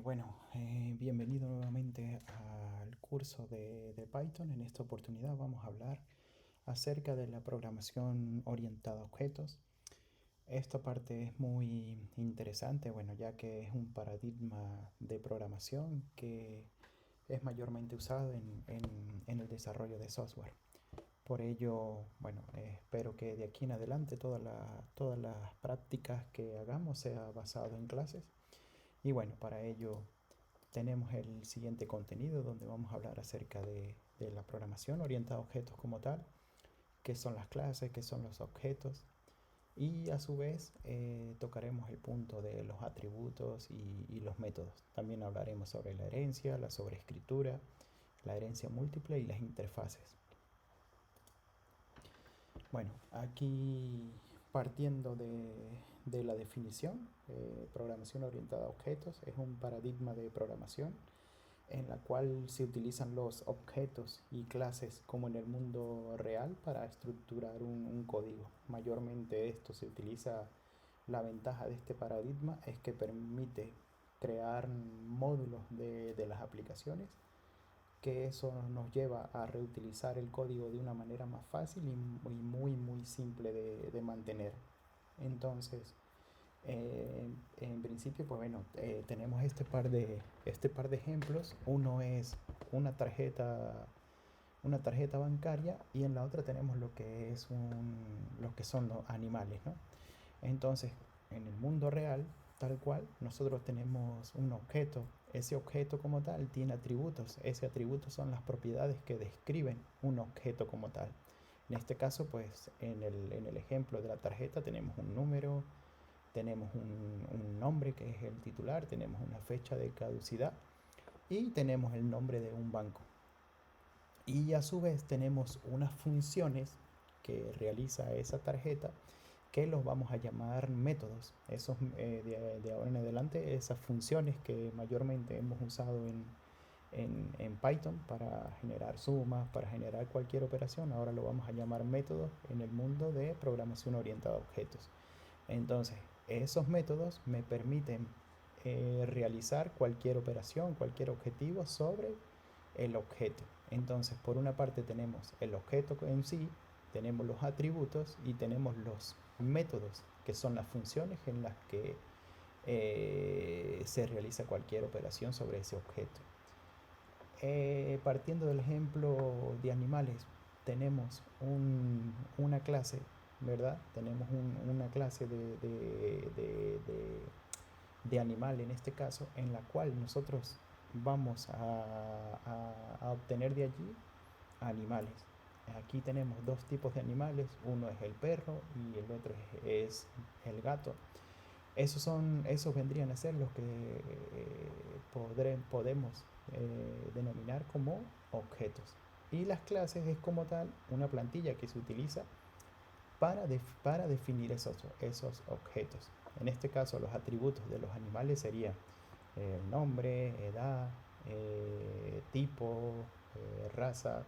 Bienvenido nuevamente al curso de Python. En esta oportunidad vamos a hablar acerca de la programación orientada a objetos. Esta parte es muy interesante, ya que es un paradigma de programación que es mayormente usado en el desarrollo de software. Por ello, espero que de aquí en adelante todas las prácticas que hagamos sea basado en clases. Y para ello tenemos el siguiente contenido donde vamos a hablar acerca de la programación orientada a objetos como tal, qué son las clases, qué son los objetos, y a su vez tocaremos el punto de los atributos y los métodos. También hablaremos sobre la herencia, la sobreescritura, la herencia múltiple y las interfaces. Aquí partiendo de la definición, programación orientada a objetos es un paradigma de programación en la cual se utilizan los objetos y clases como en el mundo real para estructurar un código. Mayormente esto se utiliza, la ventaja de este paradigma es que permite crear módulos de las aplicaciones, que eso nos lleva a reutilizar el código de una manera más fácil y muy simple de mantener. Entonces, en principio, tenemos este par de ejemplos. Uno es una tarjeta bancaria, y en la otra tenemos lo que son los animales, ¿no? Entonces, en el mundo real, tal cual, nosotros tenemos un objeto. Ese objeto como tal tiene atributos. Ese atributo son las propiedades que describen un objeto como tal. En este caso, pues, en el ejemplo de la tarjeta tenemos un número, tenemos un nombre que es el titular, tenemos una fecha de caducidad y tenemos el nombre de un banco. Y a su vez tenemos unas funciones que realiza esa tarjeta, que los vamos a llamar métodos. De ahora en adelante, esas funciones que mayormente hemos usado en Python para generar sumas, para generar cualquier operación, ahora lo vamos a llamar métodos en el mundo de programación orientada a objetos. Entonces, esos métodos me permiten realizar cualquier operación, cualquier objetivo sobre el objeto. Entonces, por una parte tenemos el objeto en sí, tenemos los atributos y tenemos los métodos, que son las funciones en las que se realiza cualquier operación sobre ese objeto. Partiendo del ejemplo de animales, tenemos una clase, ¿verdad? Tenemos una clase de animal en este caso, en la cual nosotros vamos a obtener de allí animales. Aquí tenemos dos tipos de animales, uno es el perro y el otro es el gato. Esos vendrían a ser los que podemos denominar como objetos. Y las clases es como tal una plantilla que se utiliza para definir esos objetos. En este caso, los atributos de los animales serían nombre, edad, tipo, raza.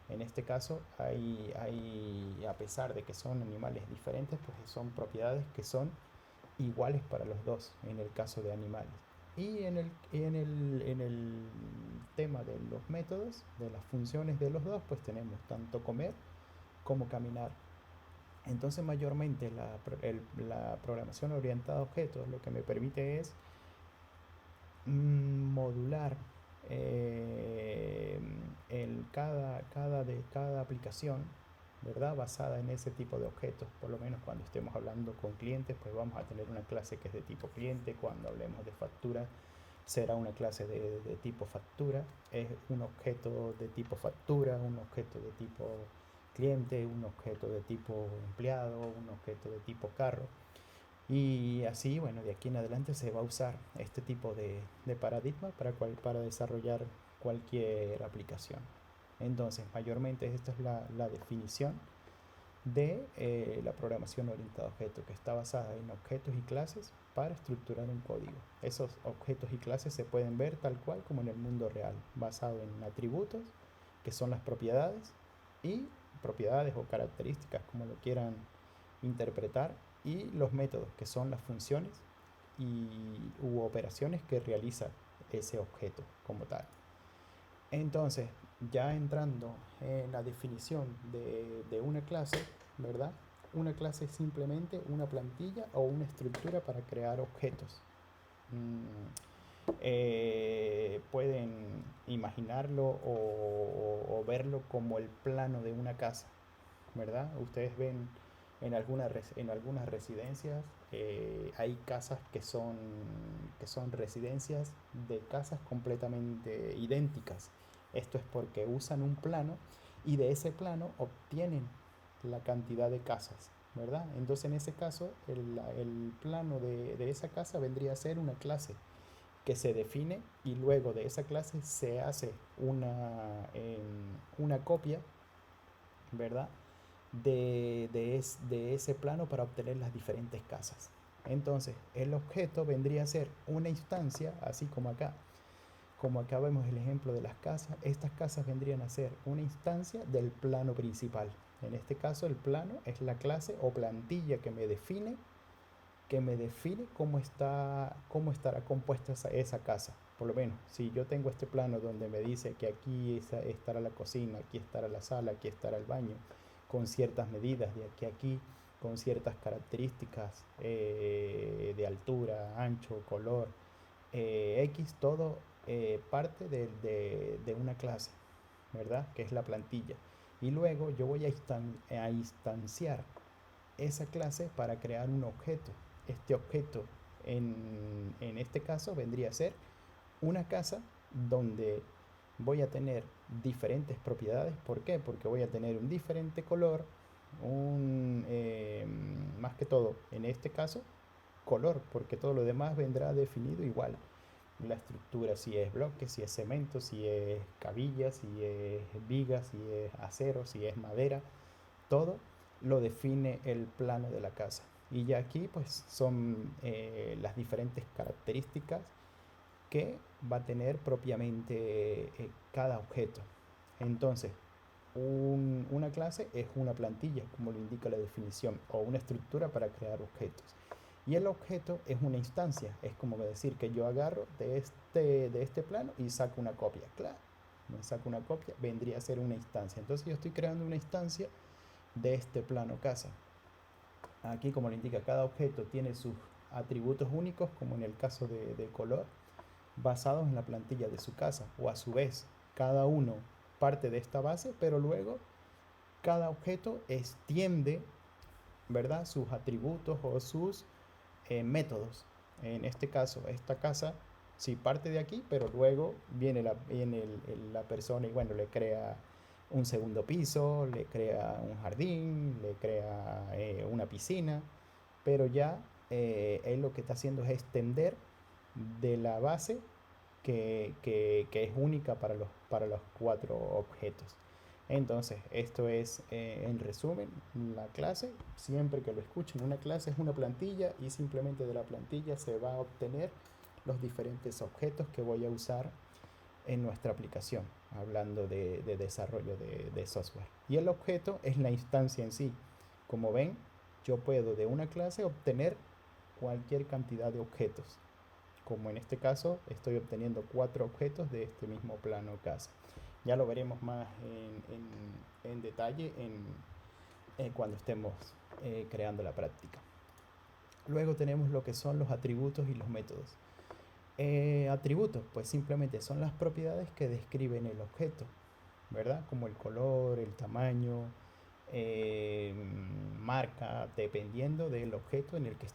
En este caso, a pesar de que son animales diferentes, pues son propiedades que son iguales para los dos en el caso de animales. Y en el tema de los métodos, de las funciones de los dos, pues tenemos tanto comer como caminar. Entonces, mayormente la programación orientada a objetos lo que me permite es modular cada aplicación, ¿verdad? Basada en ese tipo de objetos. Por lo menos cuando estemos hablando con clientes, pues vamos a tener una clase que es de tipo cliente. Cuando hablemos de factura, será una clase de tipo factura. Es un objeto de tipo factura, un objeto de tipo cliente, un objeto de tipo empleado, un objeto de tipo carro. Y así, de aquí en adelante se va a usar este tipo de paradigma para desarrollar cualquier aplicación. Entonces, mayormente esta es la definición de la programación orientada a objetos, que está basada en objetos y clases para estructurar un código. Esos objetos y clases se pueden ver tal cual como en el mundo real, basado en atributos, que son las propiedades, y propiedades o características, como lo quieran interpretar, y los métodos, que son las funciones u operaciones que realiza ese objeto como tal. Entonces, ya entrando en la definición de una clase, ¿verdad? Una clase es simplemente una plantilla o una estructura para crear objetos. Pueden imaginarlo o verlo como el plano de una casa, ¿verdad? Ustedes ven en algunas residencias, hay casas que son residencias de casas completamente idénticas. Esto es porque usan un plano y de ese plano obtienen la cantidad de casas, ¿verdad? Entonces en ese caso el plano de esa casa vendría a ser una clase que se define y luego de esa clase se hace una copia, ¿verdad? De ese plano para obtener las diferentes casas. Entonces, el objeto vendría a ser una instancia, así como acá. Como acá vemos el ejemplo de las casas, estas casas vendrían a ser una instancia del plano principal. En este caso, el plano es la clase o plantilla que me define cómo estará compuesta esa casa. Por lo menos, si yo tengo este plano donde me dice que aquí estará la cocina, aquí estará la sala, aquí estará el baño, con ciertas medidas de aquí a aquí, con ciertas características de altura, ancho, color, X, todo parte de una clase, ¿verdad? Que es la plantilla. Y luego yo voy a instanciar esa clase para crear un objeto. Este objeto en este caso vendría a ser una casa donde voy a tener diferentes propiedades. ¿Por qué? Porque voy a tener un diferente color, más que todo en este caso color, porque todo lo demás vendrá definido igual. La estructura, si es bloque, si es cemento, si es cabilla, si es viga, si es acero, si es madera, todo lo define el plano de la casa. Y ya aquí pues son las diferentes características que va a tener propiamente cada objeto. Entonces, una clase es una plantilla, como lo indica la definición, o una estructura para crear objetos. Y el objeto es una instancia, es como decir que yo agarro de este plano y saco una copia. Claro, me saco una copia, vendría a ser una instancia. Entonces yo estoy creando una instancia de este plano casa. Aquí, como le indica, cada objeto tiene sus atributos únicos, como en el caso de color, basados en la plantilla de su casa, o a su vez, cada uno parte de esta base, pero luego cada objeto extiende, ¿verdad?, sus atributos o sus métodos. En este caso, esta casa sí parte de aquí, pero luego viene la persona y bueno, le crea un segundo piso, le crea un jardín, le crea una piscina, pero ya él lo que está haciendo es extender de la base que es única para los cuatro objetos. Entonces, esto es en resumen la clase. Siempre que lo escuchen, una clase es una plantilla y simplemente de la plantilla se va a obtener los diferentes objetos que voy a usar en nuestra aplicación, hablando de desarrollo de software. Y el objeto es la instancia en sí. Como ven, yo puedo de una clase obtener cualquier cantidad de objetos. Como en este caso, estoy obteniendo 4 objetos de este mismo plano casa. Ya lo veremos más en detalle cuando estemos creando la práctica. Luego tenemos lo que son los atributos y los métodos. Atributos, pues simplemente son las propiedades que describen el objeto, ¿verdad? Como el color, el tamaño, marca, dependiendo del objeto del que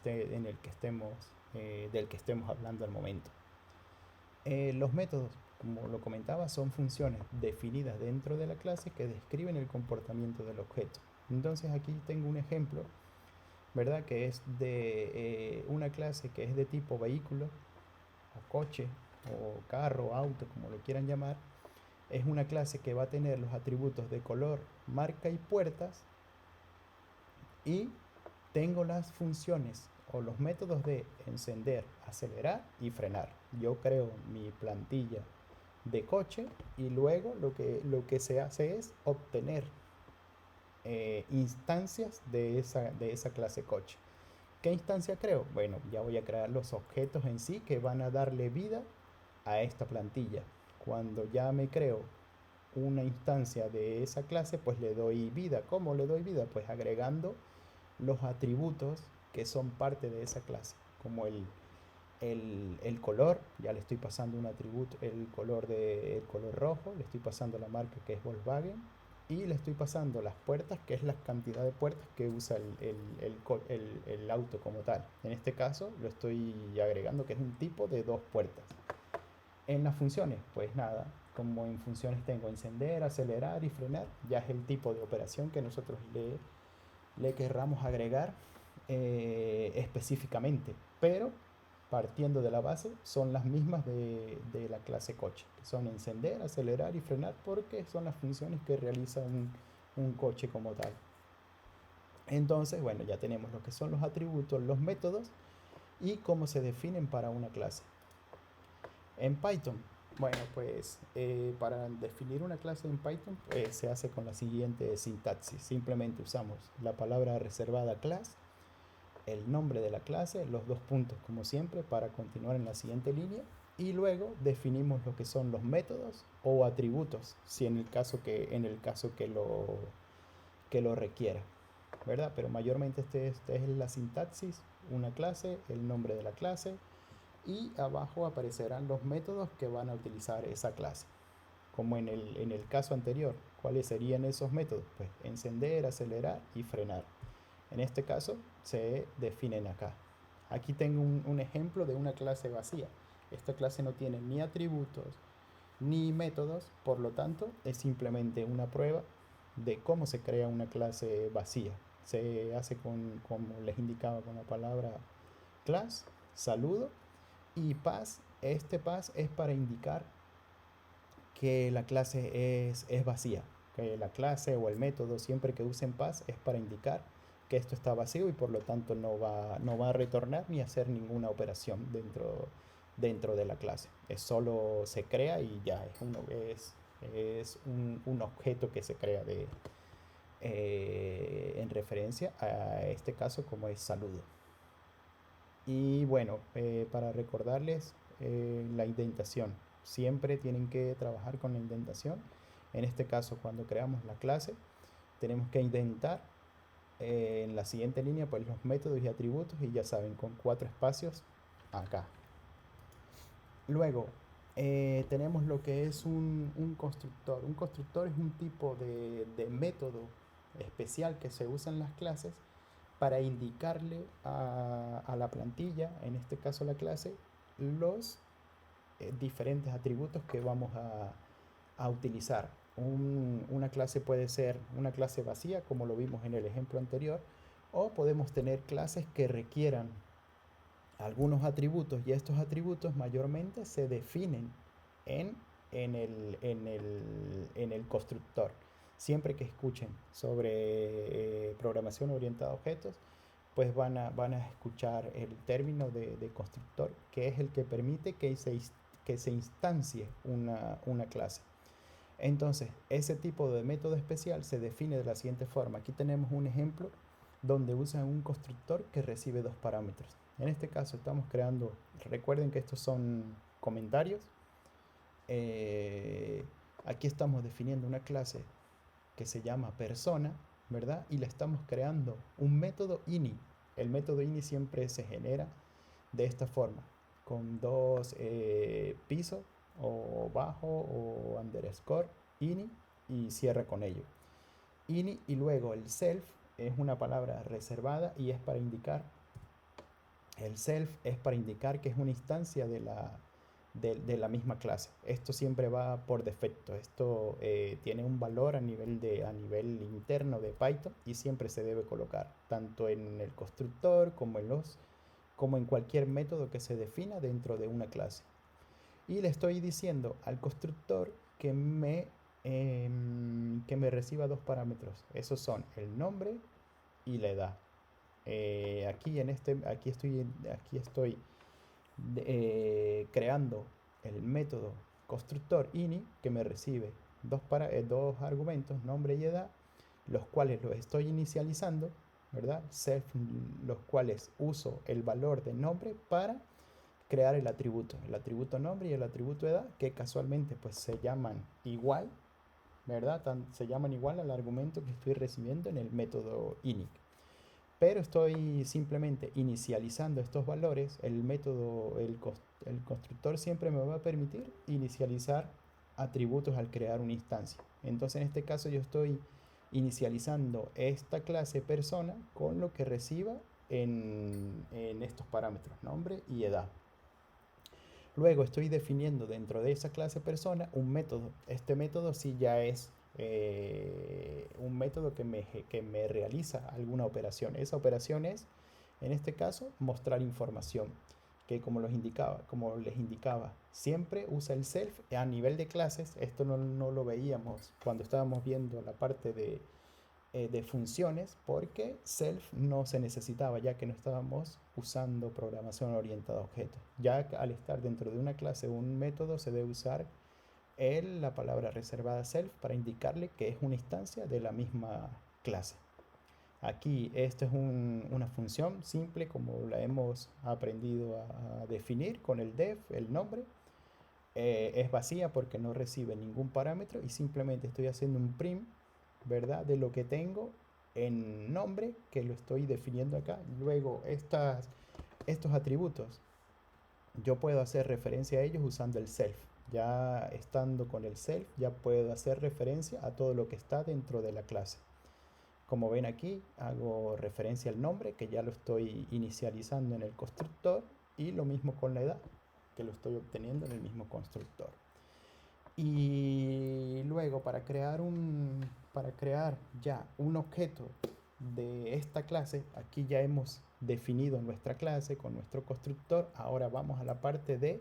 estemos hablando al momento. Los métodos, como lo comentaba, son funciones definidas dentro de la clase que describen el comportamiento del objeto. Entonces aquí tengo un ejemplo, ¿verdad? Que es de una clase que es de tipo vehículo o coche o carro, auto, como lo quieran llamar. Es una clase que va a tener los atributos de color, marca y puertas, y tengo las funciones o los métodos de encender, acelerar y frenar. Yo creo mi plantilla de coche y luego lo que se hace es obtener instancias de esa clase coche. ¿Qué instancia creo? Bueno, ya voy a crear los objetos en sí que van a darle vida a esta plantilla. Cuando ya me creo una instancia de esa clase, pues le doy vida. ¿Cómo le doy vida? Pues agregando los atributos que son parte de esa clase, como el color, ya le estoy pasando un atributo, el color rojo, le estoy pasando la marca que es Volkswagen, y le estoy pasando las puertas, que es la cantidad de puertas que usa el auto como tal. En este caso lo estoy agregando que es un tipo de 2 puertas. En las funciones, pues nada, como en funciones tengo encender, acelerar y frenar, ya es el tipo de operación que nosotros le querramos agregar específicamente, pero partiendo de la base son las mismas de la clase coche, que son encender, acelerar y frenar, porque son las funciones que realiza un coche como tal. Entonces, bueno, ya tenemos lo que son los atributos, los métodos y cómo se definen para una clase. En Python, bueno, pues para definir una clase en Python se hace con la siguiente sintaxis. Simplemente usamos la palabra reservada class, el nombre de la clase, los 2 puntos como siempre para continuar en la siguiente línea, y luego definimos lo que son los métodos o atributos, si en el caso que lo requiera, ¿verdad? Pero mayormente esta es la sintaxis: una clase, el nombre de la clase, y abajo aparecerán los métodos que van a utilizar esa clase. Como en el caso anterior, ¿cuáles serían esos métodos? Pues encender, acelerar y frenar. En este caso se definen acá. Aquí tengo un ejemplo de una clase vacía. Esta clase no tiene ni atributos ni métodos, por lo tanto es simplemente una prueba de cómo se crea una clase vacía. Se hace como les indicaba, con la palabra class, saludo, y pass. Este pass es para indicar que la clase es vacía, que la clase o el método siempre que usen pass es para indicar que esto está vacío y por lo tanto no va a retornar ni a hacer ninguna operación dentro de la clase. Es solo se crea y ya es un objeto que se crea en referencia a este caso como es saludo. Y bueno, para recordarles la indentación, siempre tienen que trabajar con la indentación. En este caso, cuando creamos la clase, tenemos que indentar en la siguiente línea pues los métodos y atributos, y ya saben, con 4 espacios acá. Luego tenemos lo que es un constructor. Un constructor es un tipo de método especial que se usa en las clases para indicarle a la plantilla, en este caso la clase, los diferentes atributos que vamos a utilizar. Una clase puede ser una clase vacía, como lo vimos en el ejemplo anterior, o podemos tener clases que requieran algunos atributos, y estos atributos mayormente se definen en, en el constructor. Siempre que escuchen sobre programación orientada a objetos, pues van a escuchar el término de constructor, que es el que permite que se instancie una clase. Entonces, ese tipo de método especial se define de la siguiente forma. Aquí tenemos un ejemplo donde usan un constructor que recibe 2 parámetros. En este caso estamos creando, recuerden que estos son comentarios. Aquí estamos definiendo una clase que se llama persona, ¿verdad? Y le estamos creando un método ini. El método ini siempre se genera de esta forma, con 2 pisos o bajo o underscore ini, y cierra con ello. Ini, y luego el self es una palabra reservada y es para indicar, el self es para indicar que es una instancia de la misma clase. Esto siempre va por defecto. Esto tiene un valor a nivel interno de Python y siempre se debe colocar tanto en el constructor como en cualquier método que se defina dentro de una clase. Y le estoy diciendo al constructor que me reciba 2 parámetros. Esos son el nombre y la edad. Aquí estoy creando el método constructor ini, que me recibe dos argumentos, nombre y edad, los cuales los estoy inicializando, ¿verdad? Self, los cuales uso el valor de nombre para crear el atributo nombre y el atributo edad, que casualmente pues se llaman igual, ¿verdad? Se llaman igual al argumento que estoy recibiendo en el método init. Pero estoy simplemente inicializando estos valores. El constructor siempre me va a permitir inicializar atributos al crear una instancia. Entonces en este caso yo estoy inicializando esta clase persona con lo que reciba en estos parámetros, nombre y edad. Luego estoy definiendo dentro de esa clase persona un método. Este método sí ya es un método que me realiza alguna operación. Esa operación es, en este caso, mostrar información, que como les indicaba, siempre usa el self a nivel de clases. Esto no lo veíamos cuando estábamos viendo la parte de funciones, porque self no se necesitaba, ya que no estábamos usando programación orientada a objetos. Ya al estar dentro de una clase o un método, se debe usar la palabra reservada self para indicarle que es una instancia de la misma clase. Aquí esta es una función simple como la hemos aprendido a definir con el def, el nombre. Es vacía porque no recibe ningún parámetro y simplemente estoy haciendo un print, ¿verdad? De lo que tengo en nombre, que lo estoy definiendo acá. Luego estos atributos yo puedo hacer referencia a ellos usando el self. Ya estando con el self, ya puedo hacer referencia a todo lo que está dentro de la clase. Como ven aquí, hago referencia al nombre, que ya lo estoy inicializando en el constructor, y lo mismo con la edad, que lo estoy obteniendo en el mismo constructor. Y luego para crear ya un objeto de esta clase, aquí ya hemos definido nuestra clase con nuestro constructor. Ahora vamos a la parte de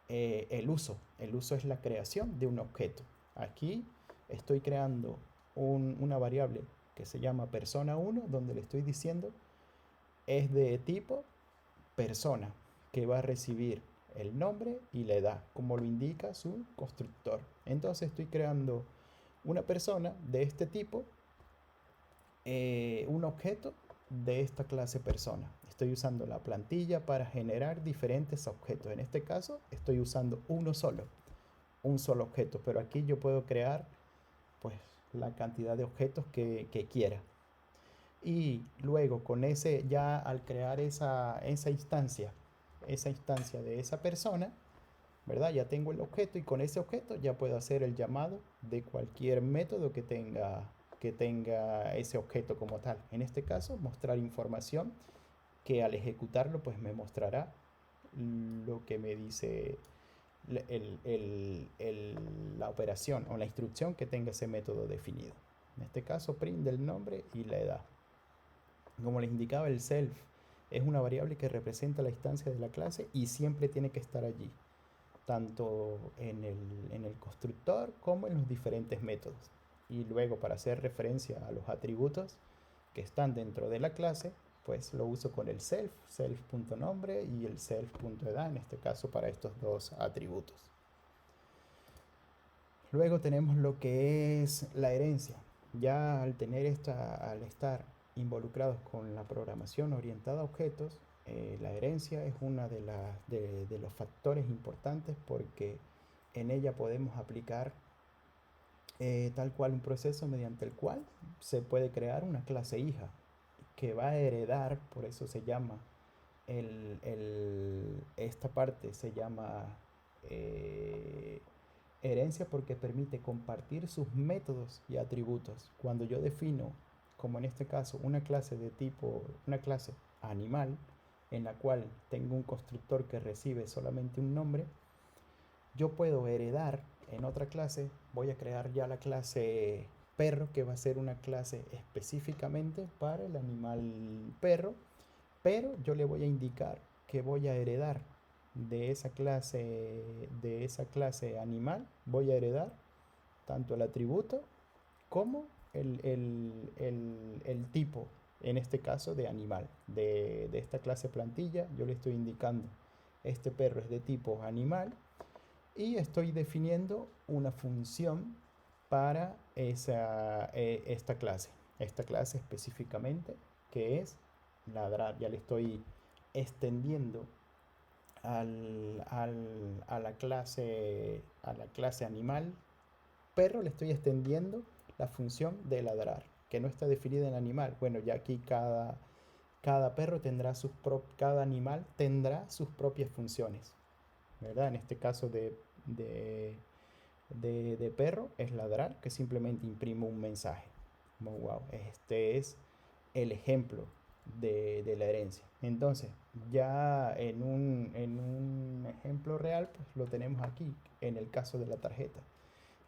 el uso. El uso es la creación de un objeto. Aquí estoy creando una variable que se llama persona1, donde le estoy diciendo es de tipo persona, que va a recibir el nombre y la edad, como lo indica su constructor. Entonces estoy creando una persona de este tipo, un objeto de esta clase persona. Estoy usando la plantilla para generar diferentes objetos. En este caso estoy usando un solo objeto, pero aquí yo puedo crear pues la cantidad de objetos que quiera. Y luego con ese, ya al crear esa instancia de esa persona, ¿verdad? Ya tengo el objeto y con ese objeto ya puedo hacer el llamado de cualquier método que tenga ese objeto como tal. En este caso, mostrar información, que al ejecutarlo pues me mostrará lo que me dice la operación o la instrucción que tenga ese método definido. En este caso, print del nombre y la edad. Como les indicaba, el self es una variable que representa la instancia de la clase y siempre tiene que estar allí, tanto en el constructor como en los diferentes métodos. Y luego, para hacer referencia a los atributos que están dentro de la clase, pues lo uso con el self.nombre y el self.edad, en este caso para estos dos atributos. Luego tenemos lo que es la herencia. Ya al estar involucrados con la programación orientada a objetos, la herencia es uno de los factores importantes, porque en ella podemos aplicar tal cual un proceso mediante el cual se puede crear una clase hija que va a heredar. Por eso se llama esta parte se llama herencia, porque permite compartir sus métodos y atributos. Cuando yo defino, como en este caso, una clase animal, en la cual tengo un constructor que recibe solamente un nombre, yo puedo heredar en otra clase. Voy a crear ya la clase perro, que va a ser una clase específicamente para el animal perro, pero yo le voy a indicar que voy a heredar de esa clase animal, voy a heredar tanto el atributo como el tipo, en este caso de animal. De esta clase plantilla yo le estoy indicando: este perro es de tipo animal, y estoy definiendo una función para esta clase específicamente, que es ladrar. Ya le estoy extendiendo a la clase animal perro le estoy extendiendo la función de ladrar, que no está definida en el animal. Bueno, ya aquí cada perro tendrá cada animal tendrá sus propias funciones, ¿verdad? En este caso de, de perro es ladrar, que simplemente imprime un mensaje. Como, wow, este es el ejemplo de la herencia. Entonces, ya en un ejemplo real, pues lo tenemos aquí, en el caso de la tarjeta.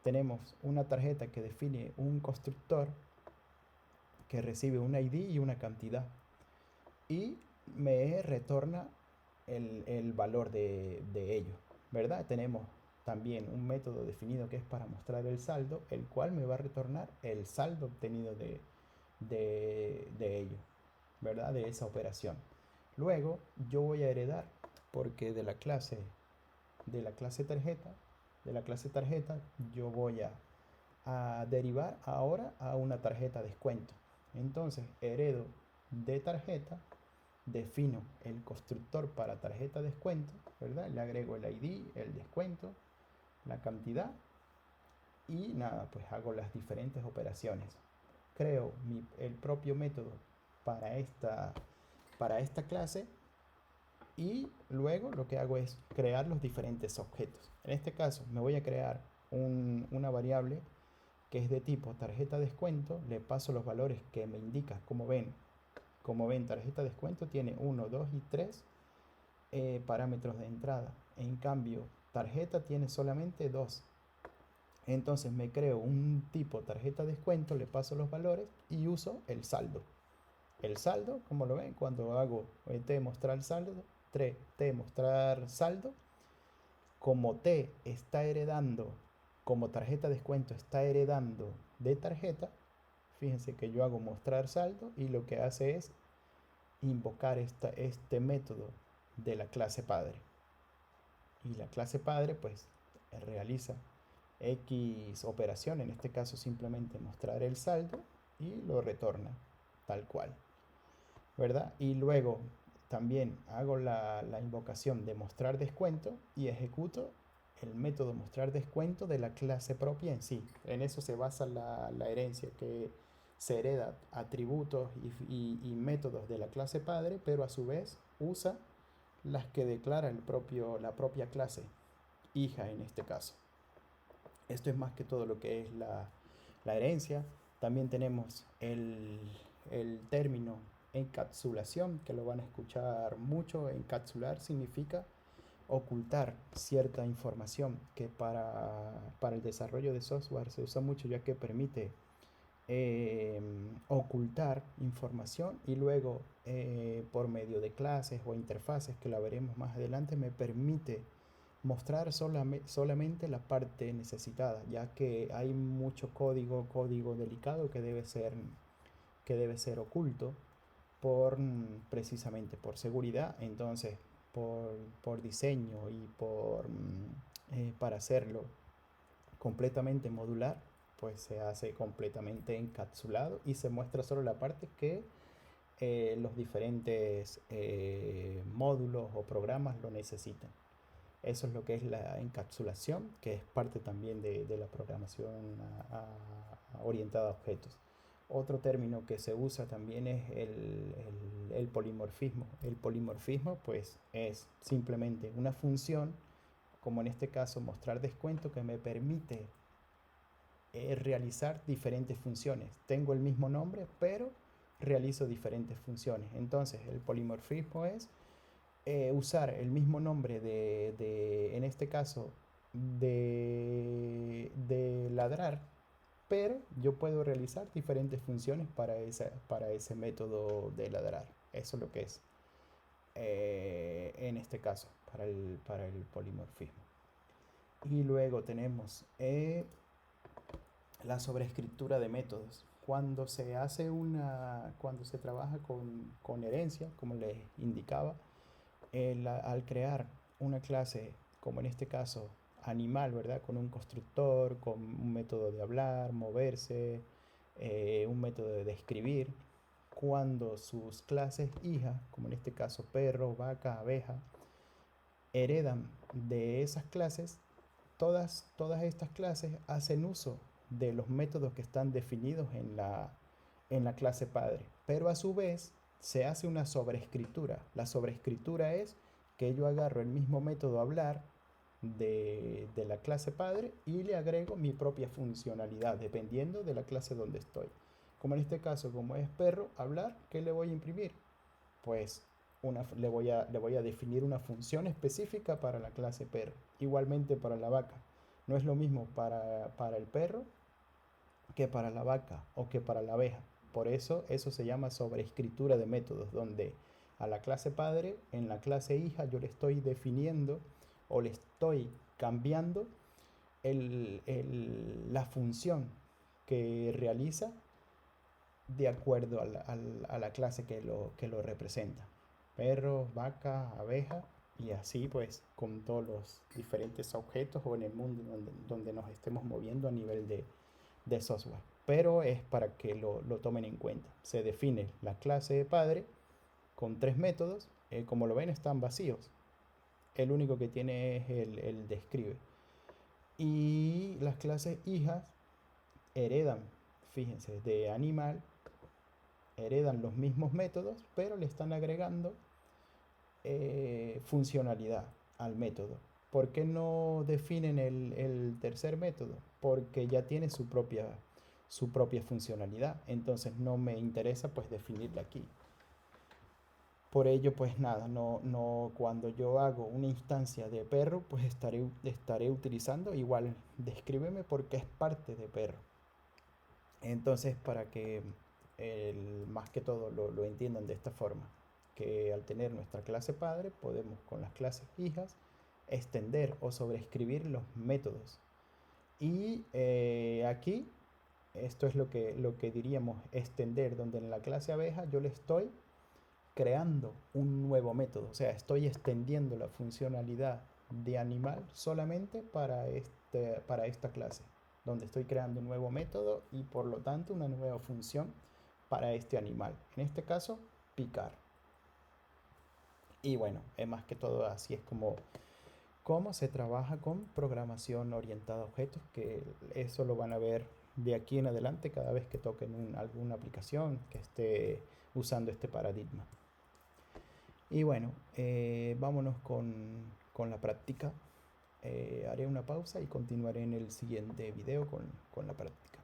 Tenemos una tarjeta que define un constructor que recibe un ID y una cantidad y me retorna el valor de ello, ¿verdad? Tenemos también un método definido que es para mostrar el saldo, el cual me va a retornar el saldo obtenido de ello, ¿verdad? De esa operación. Luego yo voy a heredar, porque de la clase tarjeta, de la clase tarjeta, yo voy a derivar ahora a una tarjeta descuento. Entonces heredo de tarjeta, defino el constructor para tarjeta descuento, ¿verdad? Le agrego el ID, el descuento, la cantidad y nada, pues hago las diferentes operaciones. Creo el propio método para para esta clase y luego lo que hago es crear los diferentes objetos. En este caso me voy a crear una variable que es de tipo tarjeta descuento, le paso los valores que me indica. Como ven, tarjeta descuento tiene 1, 2 y 3 parámetros de entrada. En cambio, tarjeta tiene solamente 2. Entonces me creo un tipo tarjeta descuento, le paso los valores y uso el saldo. El saldo, como lo ven, cuando hago t mostrar saldo, t mostrar saldo, como t está heredando, como tarjeta descuento está heredando de tarjeta, fíjense que yo hago mostrar saldo y lo que hace es invocar este método de la clase padre. Y la clase padre pues realiza X operación, en este caso simplemente mostrar el saldo y lo retorna tal cual, ¿verdad? Y luego también hago la invocación de mostrar descuento y ejecuto el método mostrar descuento de la clase propia en sí. En eso se basa la herencia, que se hereda atributos y métodos de la clase padre, pero a su vez usa las que declara la propia clase, hija en este caso. Esto es más que todo lo que es la herencia. También tenemos el término encapsulación, que lo van a escuchar mucho. Encapsular significa ocultar cierta información, que para el desarrollo de software se usa mucho, ya que permite ocultar información y luego por medio de clases o interfaces, que la veremos más adelante, me permite mostrar solamente la parte necesitada, ya que hay mucho código delicado que debe ser oculto precisamente por seguridad. Entonces por diseño y para hacerlo completamente modular, pues se hace completamente encapsulado y se muestra solo la parte que los diferentes módulos o programas lo necesitan. Eso es lo que es la encapsulación, que es parte también de la programación orientada a objetos. Otro término que se usa también es el polimorfismo. El polimorfismo pues es simplemente una función, como en este caso mostrar descuento, que me permite realizar diferentes funciones. Tengo el mismo nombre, pero realizo diferentes funciones. Entonces el polimorfismo es usar el mismo nombre en este caso, de ladrar, pero yo puedo realizar diferentes funciones para ese método de ladrar. Eso es lo que es en este caso para el polimorfismo. Y luego tenemos la sobreescritura de métodos. Cuando se trabaja con herencia, como les indicaba, al crear una clase, como en este caso animal, ¿verdad? Con un constructor, con un método de hablar, moverse, un método de describir, cuando sus clases hijas, como en este caso perro, vaca, abeja, heredan de esas clases. Todas estas clases hacen uso de los métodos que están definidos en la clase padre, pero a su vez se hace una sobreescritura. La sobreescritura es que yo agarro el mismo método hablar de la clase padre y le agrego mi propia funcionalidad dependiendo de la clase donde estoy. Como en este caso, como es perro, hablar, ¿qué le voy a imprimir? Pues le voy a definir una función específica para la clase perro. Igualmente para la vaca. No es lo mismo para el perro que para la vaca o que para la abeja. Por eso se llama sobreescritura de métodos, donde a la clase padre, en la clase hija, yo le estoy definiendo o le estoy cambiando la función que realiza de acuerdo a la clase que lo representa. Perro, vaca, abeja y así pues con todos los diferentes objetos o en el mundo donde nos estemos moviendo a nivel de software. Pero es para que lo tomen en cuenta. Se define la clase de padre con tres métodos. Como lo ven, están vacíos. El único que tiene es el describe. Y las clases hijas heredan, fíjense, de animal, heredan los mismos métodos, pero le están agregando funcionalidad al método. ¿Por qué no definen el tercer método? Porque ya tiene su propia funcionalidad. Entonces no me interesa pues definirla aquí. Por ello, pues nada, cuando yo hago una instancia de perro, pues estaré utilizando igual descríbeme porque es parte de perro. Entonces, para que más que todo lo entiendan de esta forma, que al tener nuestra clase padre, podemos con las clases hijas extender o sobreescribir los métodos. Y aquí, esto es lo que diríamos extender, donde en la clase abeja yo le estoy creando un nuevo método, o sea, estoy extendiendo la funcionalidad de animal solamente para esta clase, donde estoy creando un nuevo método y por lo tanto una nueva función para este animal. En este caso, picar. Y bueno, es más que todo así es como se trabaja con programación orientada a objetos, que eso lo van a ver de aquí en adelante cada vez que toquen alguna aplicación que esté usando este paradigma. Y bueno, vámonos con la práctica. Haré una pausa y continuaré en el siguiente video con la práctica.